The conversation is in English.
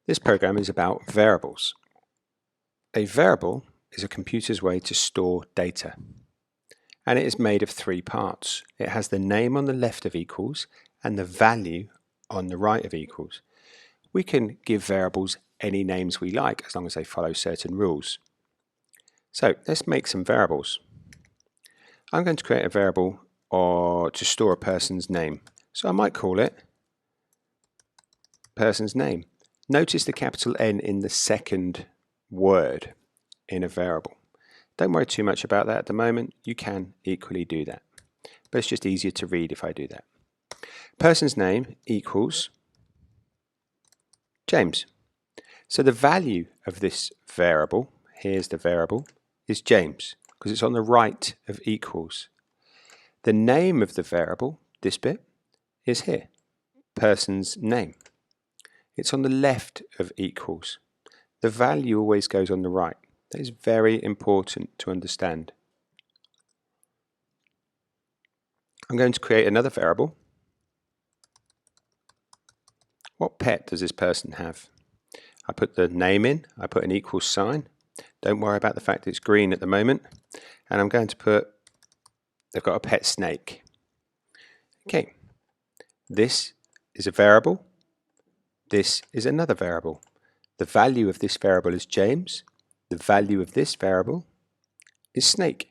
This program is about variables. A variable is a computer's way to store data, and it is made of three parts. It has the name on the left of equals and the value on the right of equals. We can give variables any names we like as long as they follow certain rules. So let's make some variables. I'm going to create a variable to store a person's name. So I might call it person's name. Notice the capital N in the second word in a variable. Don't worry too much about that at the moment. You can equally do that, but it's just easier to read if I do that. Person's name equals James. So the value of this variable, here's the variable, is James because it's on the right of equals. The name of the variable, this bit, is here, person's name. It's on the left of equals. The value always goes on the right. That is very important to understand. I'm going to create another variable. What pet does this person have? I put the name in, I put an equals sign. Don't worry about the fact that it's green at the moment. And I'm going to put, they've got a pet snake. Okay, this is a variable. This is another variable. The value of this variable is James. The value of this variable is snake.